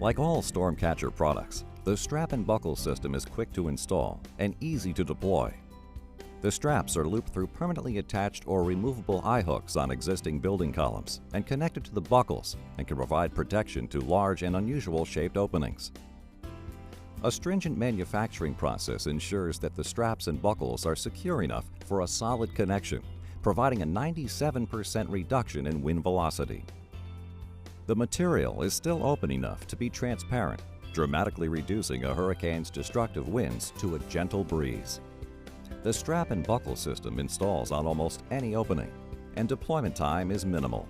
Like all Stormcatcher products, the strap and buckle system is quick to install and easy to deploy. The straps are looped through permanently attached or removable eye hooks on existing building columns and connected to the buckles and can provide protection to large and unusual shaped openings. A stringent manufacturing process ensures that the straps and buckles are secure enough for a solid connection, providing a 97% reduction in wind velocity. The material is still open enough to be transparent, dramatically reducing a hurricane's destructive winds to a gentle breeze. The strap and buckle system installs on almost any opening, and deployment time is minimal.